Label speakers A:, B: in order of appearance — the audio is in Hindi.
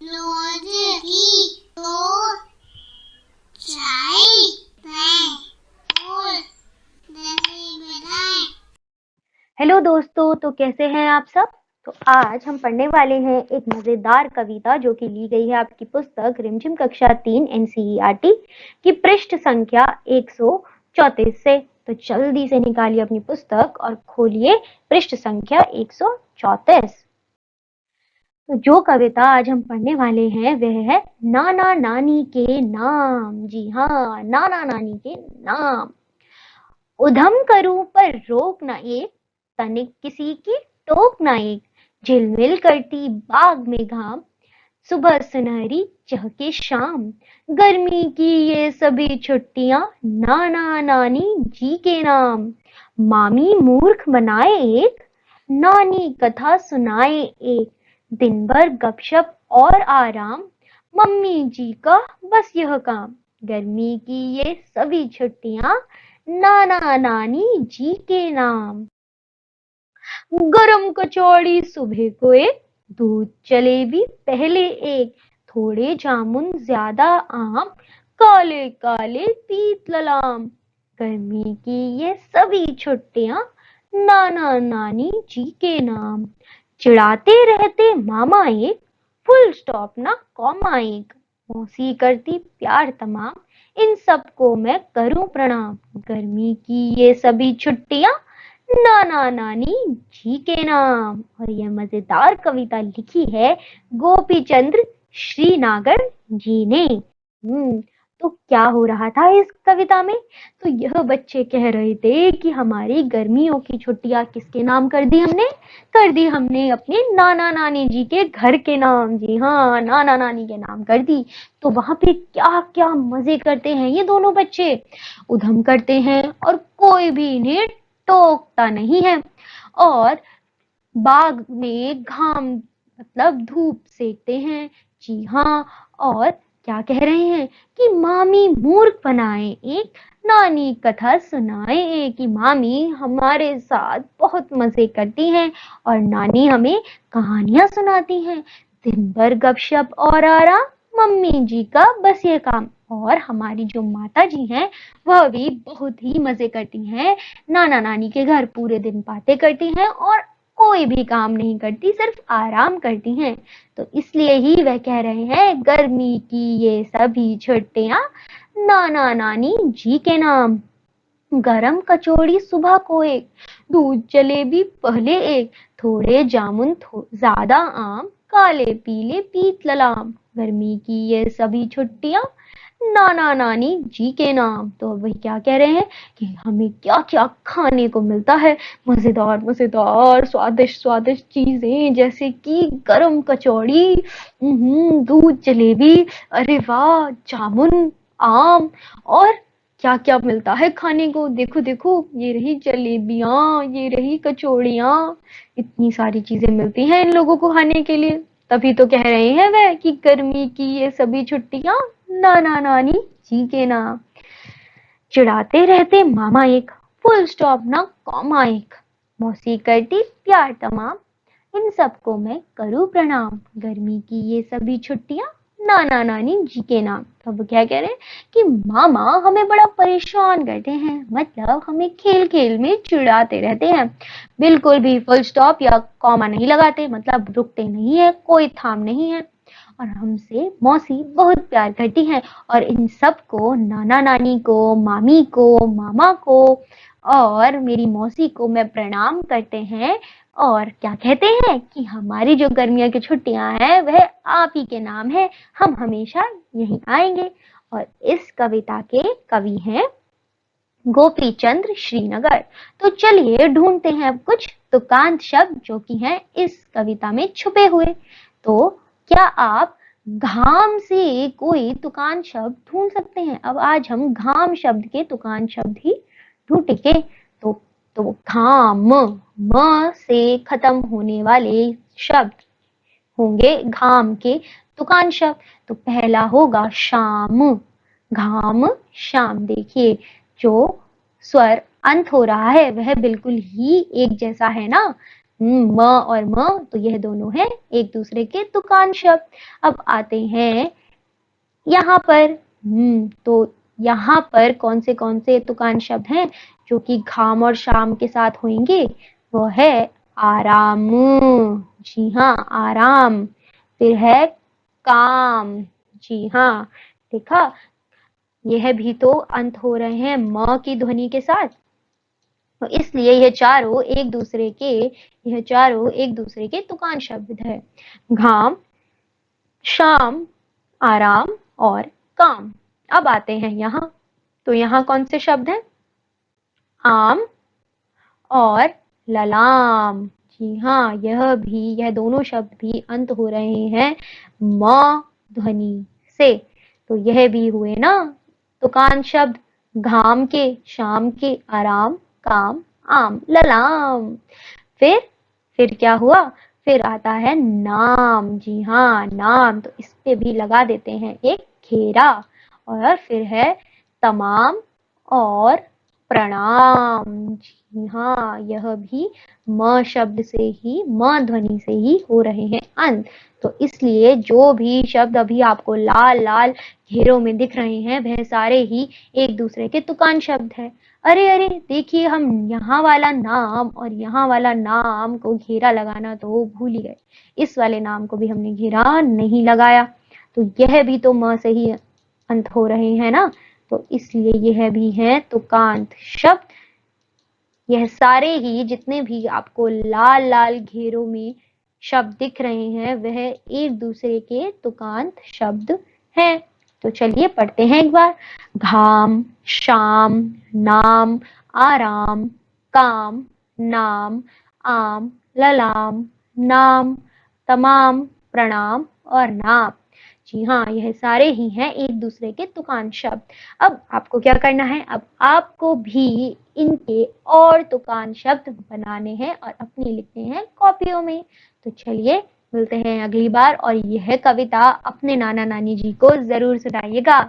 A: रोज की दो चाय बनाएं और दही बनाएं।
B: हेलो दोस्तों, तो कैसे हैं आप सब। तो आज हम पढ़ने वाले हैं एक मजेदार कविता जो कि ली गई है आपकी पुस्तक रिमझिम कक्षा 3 एनसीईआरटी की पृष्ठ संख्या 134 से। तो जल्दी से निकालिए अपनी पुस्तक और खोलिए पृष्ठ संख्या 134। तो जो कविता आज हम पढ़ने वाले हैं वह है नाना नानी के नाम। जी हाँ, नाना नानी के नाम। उधम करूं पर रोक न एक, तनिक किसी की टोक न एक। झिलमिल करती बाग में घाम, सुबह सुनहरी चहके शाम। गर्मी की ये सभी छुट्टियां, नाना नानी जी के नाम। मामी मूर्ख बनाए एक, नानी कथा सुनाए एक। दिन भर गपशप और आराम, मम्मी जी का बस यह काम। गर्मी की ये सभी छुट्टियां, नाना नानी जी के नाम। गरम कचौड़ी सुबह को एक, दूध जलेबी पहले एक। थोड़े जामुन ज्यादा आम, काले काले पीत ललाम। गर्मी की ये सभी छुट्टियां, नाना नानी जी के नाम। चिढ़ाते रहते मामा एक, फुल स्टॉप ना कॉमा एक। मौसी करती प्यार तमाम, इन सबको मैं करूं प्रणाम। गर्मी की ये सभी छुट्टियां, नाना नानी जी के नाम। और यह मजेदार कविता लिखी है गोपी चंद्र श्रीनागर जी ने। तो क्या हो रहा था इस कविता में। तो यह बच्चे कह रहे थे कि हमारी गर्मियों की छुट्टियां किसके नाम कर दी हमने अपने नाना नानी जी के घर के नाम। जी हाँ, नाना नानी के नाम कर दी। तो वहां पे क्या क्या मजे करते हैं ये दोनों बच्चे। उधम करते हैं और कोई भी इन्हें टोकता नहीं है। और बाग में घाम मतलब धूप सेकते हैं। जी हाँ, और क्या कह रहे हैं कि मामी मूर्ख बनाए एक, नानी कथा सुनाए एक। कि मामी हमारे साथ बहुत मजे करती हैं और नानी हमें कहानियां सुनाती हैं। दिन भर गपशप और आराम, मम्मी जी का बस ये काम। और हमारी जो माता जी हैं वह भी बहुत ही मजे करती हैं, नाना नानी के घर पूरे दिन बातें करती हैं और कोई भी काम नहीं करती, सिर्फ आराम करती हैं। तो इसलिए ही वह कह रहे हैं गर्मी की ये सभी छुट्टियां, नाना नानी जी के नाम। गरम कचौड़ी सुबह को एक, दूध जलेबी पहले एक। थोड़े जामुन ज्यादा आम, काले पीले पीत ललाम। गर्मी की ये सभी छुट्टियां, नाना नानी जी के नाम। तो वही क्या कह रहे हैं कि हमें क्या क्या खाने को मिलता है, मजेदार मजेदार स्वादिष्ट स्वादिष्ट चीजें, जैसे कि गरम कचौड़ी, दूध जलेबी, अरे वाह, जामुन, आम। और क्या क्या मिलता है खाने को। देखो देखो, ये रही जलेबियां, ये रही कचौड़ियां, इतनी सारी चीजें मिलती हैं इन लोगों को खाने के लिए। तभी तो कह रहे हैं वह कि गर्मी की ये सभी छुट्टियां, नाना नानी जी के नाम। चिढ़ाते रहते मामा एक, फुल स्टॉप ना कॉमा एक। मौसी करती प्यार तमाम, इन सबको मैं करूं प्रणाम। गर्मी की ये सभी छुट्टियां, नाना नानी जी के नाम। तो वो क्या कह रहे हैं कि मामा हमें बड़ा परेशान करते हैं, मतलब हमें खेल खेल में चिढ़ाते रहते हैं। बिल्कुल भी फुल स्टॉप या कॉमा नहीं लगाते, मतलब रुकते नहीं है, कोई थाम नहीं है। और हमसे मौसी बहुत प्यार करती हैं और इन सबको, नाना नानी को, मामी को, मामा को और मेरी मौसी को मैं प्रणाम करते हैं। और क्या कहते हैं कि हमारी जो गर्मियों की छुट्टियां हैं वह आप ही के नाम है, हम हमेशा यहीं आएंगे। और इस कविता के कवि हैं गोपी चंद्र श्रीनगर। तो चलिए ढूंढते हैं अब कुछ तुकांत शब्द जो कि हैं इस कविता में छुपे हुए। तो क्या आप घाम से कोई तुकांत शब्द ढूंढ सकते हैं। अब आज हम घाम शब्द के तुकांत शब्द ही ढूंढेंगे। तो तो घाम, म से खत्म होने वाले शब्द होंगे घाम के तुकांत शब्द। तो पहला होगा शाम, घाम शाम। देखिए, जो स्वर अंत हो रहा है वह बिल्कुल ही एक जैसा है ना, म और म तो यह दोनों हैं एक दूसरे के तुकान शब्द। अब आते हैं यहाँ पर। तो यहाँ पर कौन से तुकान शब्द हैं जो कि घाम और शाम के साथ होंगे? वो है आराम। जी हाँ, आराम। फिर है काम। जी हाँ, देखा, यह भी तो अंत हो रहे हैं म की ध्वनि के साथ। तो इसलिए यह चारों एक दूसरे के तुकान शब्द है। घाम, शाम, आराम और काम। अब आते हैं यहाँ। तो यहाँ कौन से शब्द हैं? आम और ललाम। जी हाँ, यह दोनों शब्द भी अंत हो रहे हैं म ध्वनि से। तो यह भी हुए ना तुकान शब्द, घाम के, शाम के, आराम, काम, आम, ललाम। फिर फिर क्या हुआ? फिर आता है नाम। जी हाँ, नाम। तो इस पे भी लगा देते हैं एक घेरा। और फिर है तमाम और प्रणाम। जी हाँ, यह भी म शब्द से ही, म ध्वनि से ही हो रहे हैं अंत। तो इसलिए जो भी शब्द अभी आपको लाल लाल घेरों में दिख रहे हैं वह सारे ही एक दूसरे के तुकान शब्द है। अरे अरे, देखिए, हम यहाँ वाला नाम और यहाँ वाला नाम को घेरा लगाना तो भूल ही गए। इस वाले नाम को भी हमने घेरा नहीं लगाया। तो यह भी तो म से ही अंत हो रहे हैं ना, तो इसलिए यह भी है तुकांत शब्द। यह सारे ही जितने भी आपको लाल लाल घेरों में शब्द दिख रहे हैं वह एक दूसरे के तुकांत शब्द हैं। तो चलिए पढ़ते हैं एक बार। घाम, शाम, नाम, आराम, काम, नाम, आम, ललाम, नाम, तमाम, प्रणाम और नाम। जी हाँ, यह सारे ही हैं एक दूसरे के तुकान शब्द। अब आपको क्या करना है? अब आपको भी इनके और तुकान शब्द बनाने हैं और अपनी लिखने हैं कॉपियों में। तो चलिए मिलते हैं अगली बार, और यह कविता अपने नाना नानी जी को जरूर सुनाइएगा।